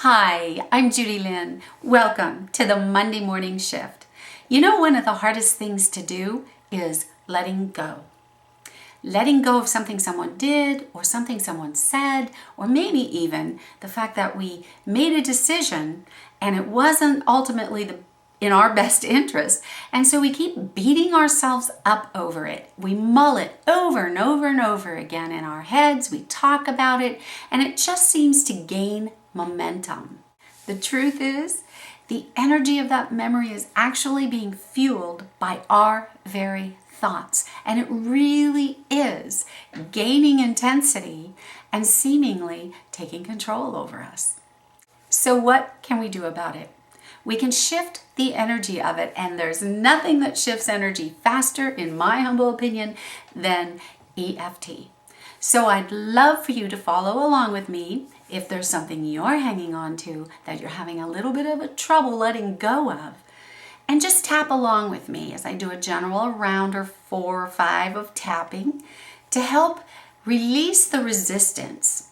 Hi, I'm Judy Lynn. Welcome to the Monday Morning Shift. You know, one of the hardest things to do is letting go. Letting go of something someone did or something someone said, or maybe even the fact that we made a decision and it wasn't ultimately in our best interest. And so we keep beating ourselves up over it. We mull it over and over and over again in our heads. We talk about it and it just seems to gain momentum. The truth is, the energy of that memory is actually being fueled by our very thoughts. And it really is gaining intensity and seemingly taking control over us. So what can we do about it? We can shift the energy of it, and there's nothing that shifts energy faster, in my humble opinion, than EFT. So I'd love for you to follow along with me if there's something you're hanging on to that you're having a little bit of a trouble letting go of. And just tap along with me as I do a general round or 4 or 5 of tapping to help release the resistance.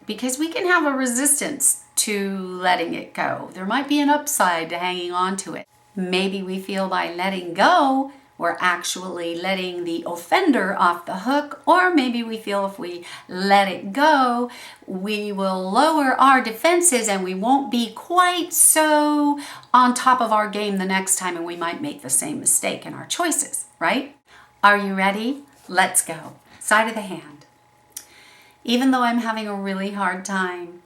Because we can have a resistance to letting it go. There might be an upside to hanging on to it. Maybe we feel by letting go, we're actually letting the offender off the hook, or maybe we feel if we let it go, we will lower our defenses and we won't be quite so on top of our game the next time, and we might make the same mistake in our choices, right? Are you ready? Let's go. Side of the hand. Even though I'm having a really hard time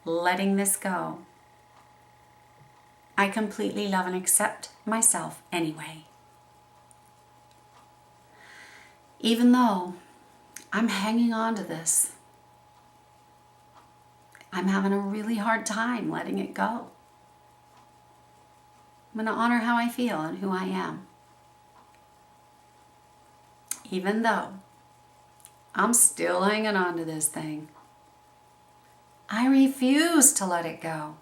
letting this go, I completely love and accept myself anyway. Even though I'm hanging on to this, I'm having a really hard time letting it go. I'm going to honor how I feel and who I am. Even though I'm still hanging on to this thing, I refuse to let it go.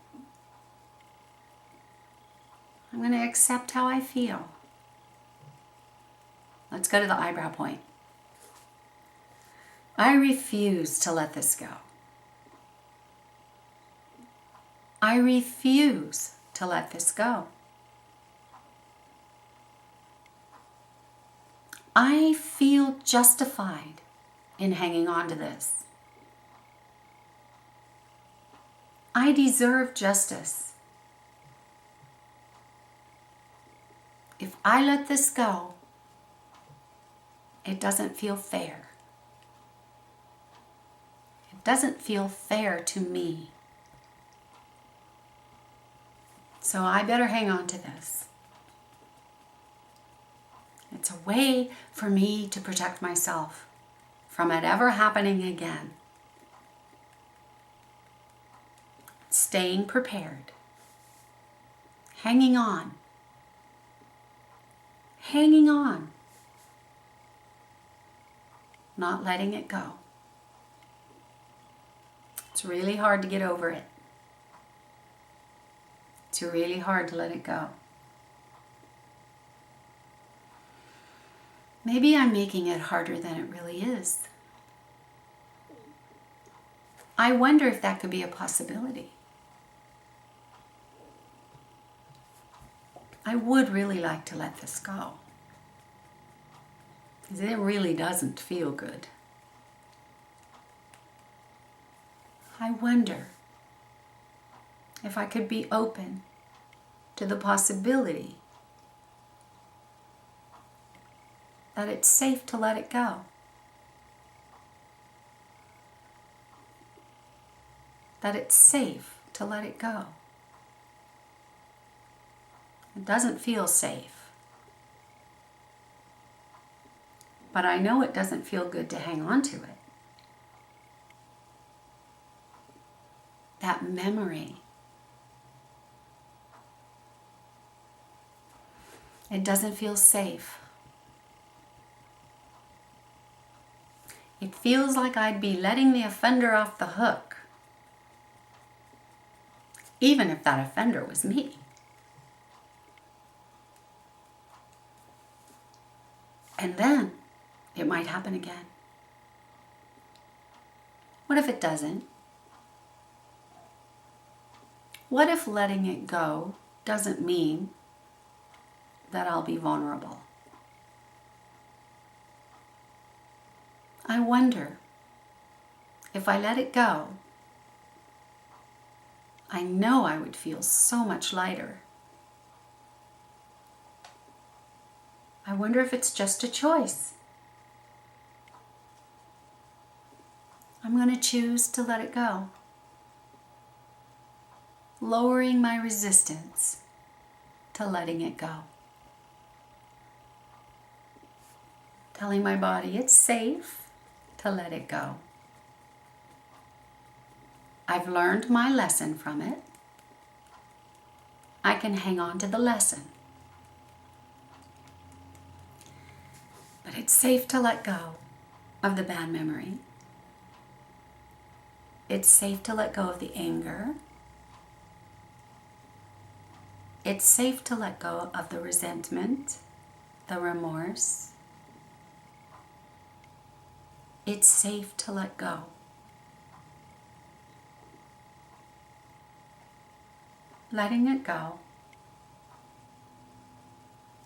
I'm going to accept how I feel. Let's go to the eyebrow point. I refuse to let this go. I refuse to let this go. I feel justified in hanging on to this. I deserve justice. If I let this go, it doesn't feel fair. It doesn't feel fair to me. So I better hang on to this. It's a way for me to protect myself from it ever happening again. Staying prepared. Hanging on. Hanging on. Not letting it go. It's really hard to get over it. It's really hard to let it go. Maybe I'm making it harder than it really is. I wonder if that could be a possibility. I would really like to let this go, because it really doesn't feel good. I wonder if I could be open to the possibility that it's safe to let it go. That it's safe to let it go. It doesn't feel safe. But I know it doesn't feel good to hang on to it. That memory. It doesn't feel safe. It feels like I'd be letting the offender off the hook, even if that offender was me. And then it might happen again. What if it doesn't? What if letting it go doesn't mean that I'll be vulnerable? I wonder if I let it go, I know I would feel so much lighter. I wonder if it's just a choice. I'm going to choose to let it go, lowering my resistance to letting it go. Telling my body it's safe to let it go. I've learned my lesson from it. I can hang on to the lesson. But it's safe to let go of the bad memory. It's safe to let go of the anger. It's safe to let go of the resentment, the remorse. It's safe to let go. Letting it go,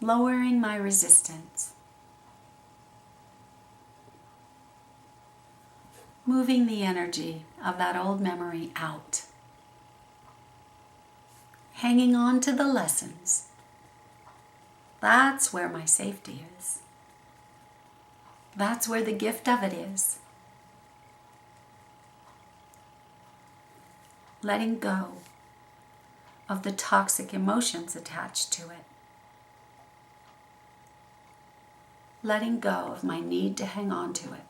lowering my resistance, moving the energy of that old memory out, hanging on to the lessons. That's where my safety is. That's where the gift of it is. Letting go of the toxic emotions attached to it. Letting go of my need to hang on to it.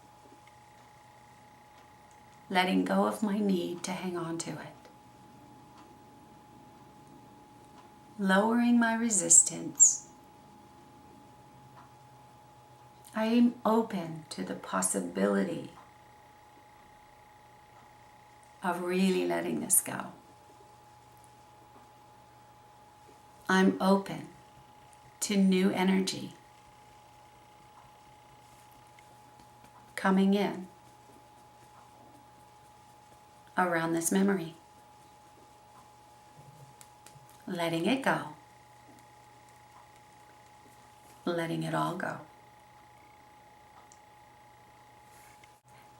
Letting go of my need to hang on to it. Lowering my resistance. I am open to the possibility of really letting this go. I'm open to new energy coming in around this memory. Letting it go. Letting it all go.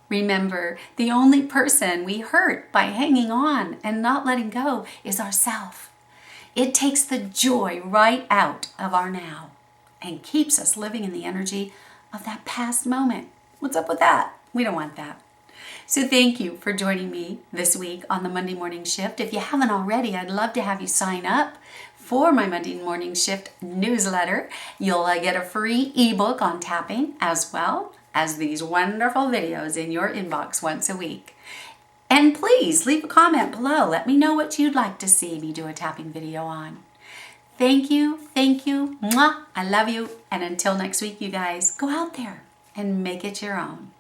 Remember, the only person we hurt by hanging on and not letting go is ourselves. It takes the joy right out of our now and keeps us living in the energy of that past moment. What's up with that? We don't want that. So thank you for joining me this week on the Monday Morning Shift. If you haven't already, I'd love to have you sign up for my Monday Morning Shift newsletter. You'll get a free ebook on tapping as well as these wonderful videos in your inbox once a week. And please leave a comment below. Let me know what you'd like to see me do a tapping video on. Thank you. Mwah. I love you. And until next week, you guys, go out there and make it your own.